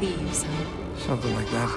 thieves, huh? Something like that.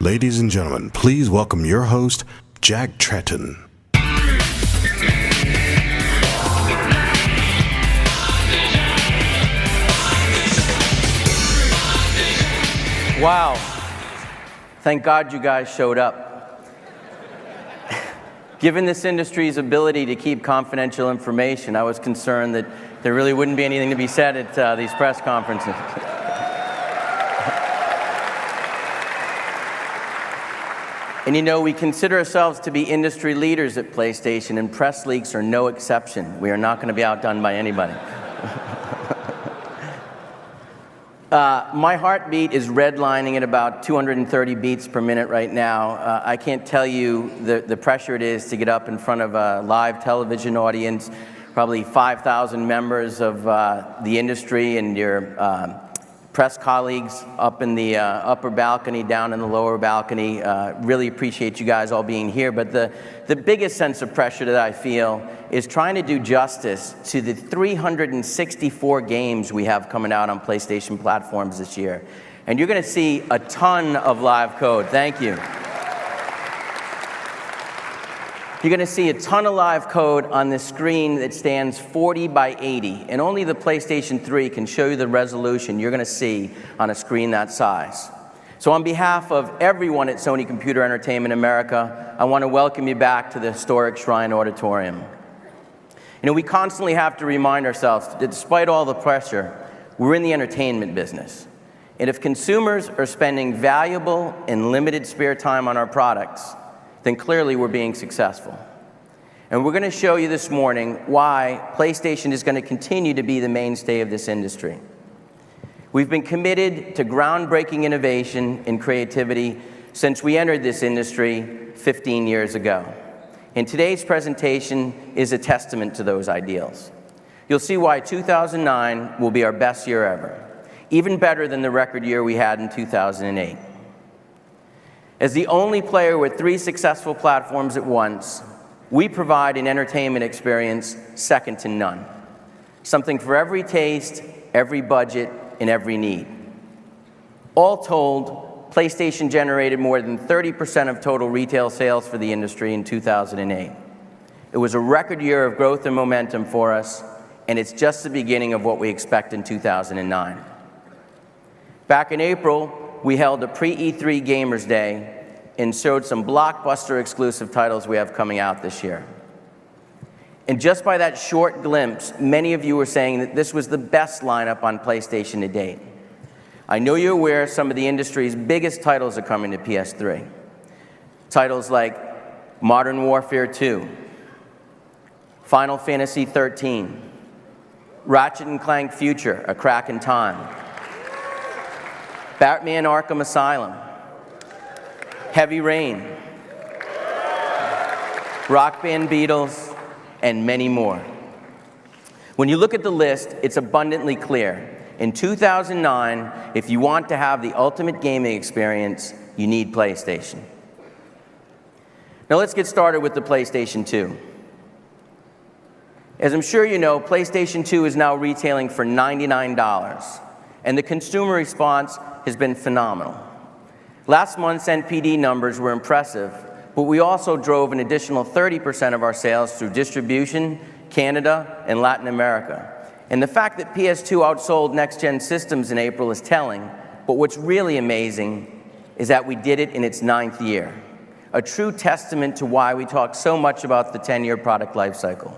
Ladies and gentlemen, please welcome your host, Jack Tretton. Wow. Thank God you guys showed up. Given this industry's ability to keep confidential information, I was concerned that there really wouldn't be anything to be said at these press conferences. And you know, we consider ourselves to be industry leaders at PlayStation, and press leaks are no exception. We are not going to be outdone by anybody. My heartbeat is redlining at about 230 beats per minute right now. I can't tell you the pressure it is to get up in front of a live television audience, probably 5,000 members of the industry and your press colleagues up in the upper balcony, down in the lower balcony. Really appreciate you guys all being here. But the biggest sense of pressure that I feel is trying to do justice to the 364 games we have coming out on PlayStation platforms this year. And you're going to see a ton of live code. Thank you. You're going to see a ton of live code on this screen that stands 40 by 80, and only the PlayStation 3 can show you the resolution you're going to see on a screen that size. So on behalf of everyone at Sony Computer Entertainment America, I want to welcome you back to the historic Shrine Auditorium. You know, we constantly have to remind ourselves that despite all the pressure, we're in the entertainment business. And if consumers are spending valuable and limited spare time on our products, then clearly we're being successful. And we're going to show you this morning why PlayStation is going to continue to be the mainstay of this industry. We've been committed to groundbreaking innovation and creativity since we entered this industry 15 years ago. And today's presentation is a testament to those ideals. You'll see why 2009 will be our best year ever, even better than the record year we had in 2008. As the only player with 3 successful platforms at once, we provide an entertainment experience second to none. Something for every taste, every budget, and every need. All told, PlayStation generated more than 30% of total retail sales for the industry in 2008. It was a record year of growth and momentum for us, and it's just the beginning of what we expect in 2009. Back in April, we held a pre-E3 Gamers Day and showed some blockbuster exclusive titles we have coming out this year. And just by that short glimpse, many of you were saying that this was the best lineup on PlayStation to date. I know you're aware some of the industry's biggest titles are coming to PS3. Titles like Modern Warfare 2, Final Fantasy 13, Ratchet & Clank Future, A Crack in Time, Batman Arkham Asylum, Heavy Rain, Rock Band Beatles, and many more. When you look at the list, it's abundantly clear In 2009, if you want to have the ultimate gaming experience, you need PlayStation. Now let's get started with the PlayStation 2. As I'm sure you know, PlayStation 2 is now retailing for $99, and the consumer response has been phenomenal. Last month's NPD numbers were impressive, but we also drove an additional 30% of our sales through distribution, Canada, and Latin America. And the fact that PS2 outsold next-gen systems in April is telling, but what's really amazing is that we did it in its 9th year, a true testament to why we talk so much about the 10-year product life cycle.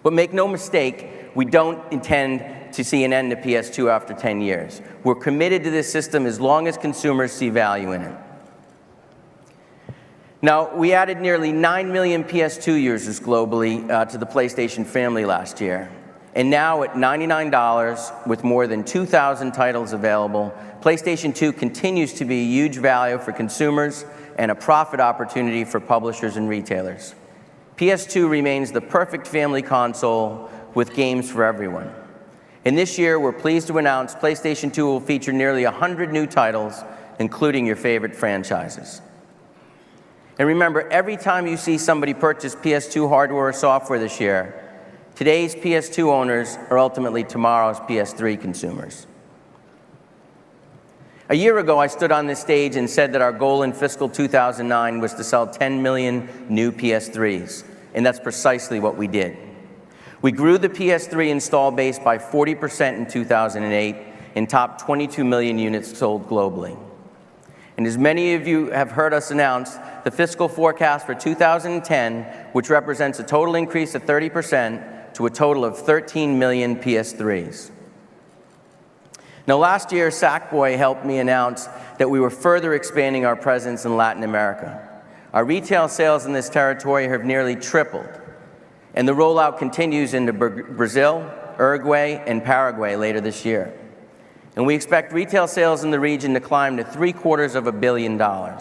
But make no mistake, we don't intend to see an end to PS2 after 10 years. We're committed to this system as long as consumers see value in it. Now, we added nearly 9 million PS2 users globally to the PlayStation family last year. And now at $99, with more than 2,000 titles available, PlayStation 2 continues to be a huge value for consumers and a profit opportunity for publishers and retailers. PS2 remains the perfect family console with games for everyone. And this year, we're pleased to announce PlayStation 2 will feature nearly 100 new titles, including your favorite franchises. And remember, every time you see somebody purchase PS2 hardware or software this year, today's PS2 owners are ultimately tomorrow's PS3 consumers. A year ago, I stood on this stage and said that our goal in fiscal 2009 was to sell 10 million new PS3s, and that's precisely what we did. We grew the PS3 install base by 40% in 2008 and topped 22 million units sold globally. And as many of you have heard us announce, the fiscal forecast for 2010, which represents a total increase of 30% to a total of 13 million PS3s. Now, last year, Sackboy helped me announce that we were further expanding our presence in Latin America. Our retail sales in this territory have nearly tripled, and the rollout continues into Brazil, Uruguay, and Paraguay later this year. And we expect retail sales in the region to climb to $750 million. Now,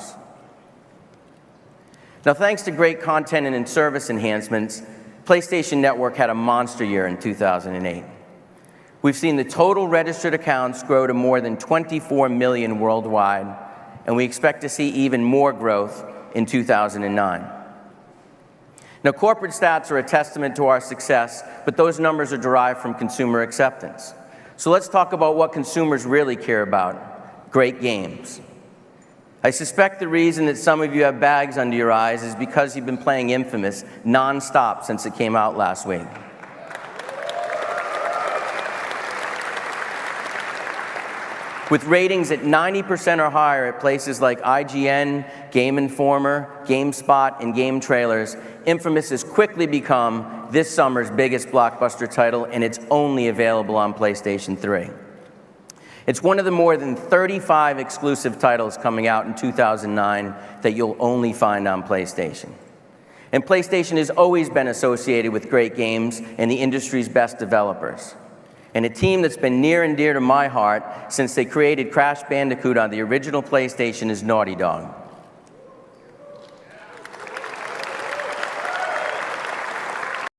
thanks to great content and service enhancements, PlayStation Network had a monster year in 2008. We've seen the total registered accounts grow to more than 24 million worldwide, and we expect to see even more growth in 2009. Now, corporate stats are a testament to our success, but those numbers are derived from consumer acceptance. So let's talk about what consumers really care about: great games. I suspect the reason that some of you have bags under your eyes is because you've been playing Infamous non-stop since it came out last week. With ratings at 90% or higher at places like IGN, Game Informer, GameSpot, and Game Trailers, Infamous has quickly become this summer's biggest blockbuster title, and it's only available on PlayStation 3. It's one of the more than 35 exclusive titles coming out in 2009 that you'll only find on PlayStation. And PlayStation has always been associated with great games and the industry's best developers. And a team that's been near and dear to my heart since they created Crash Bandicoot on the original PlayStation is Naughty Dog.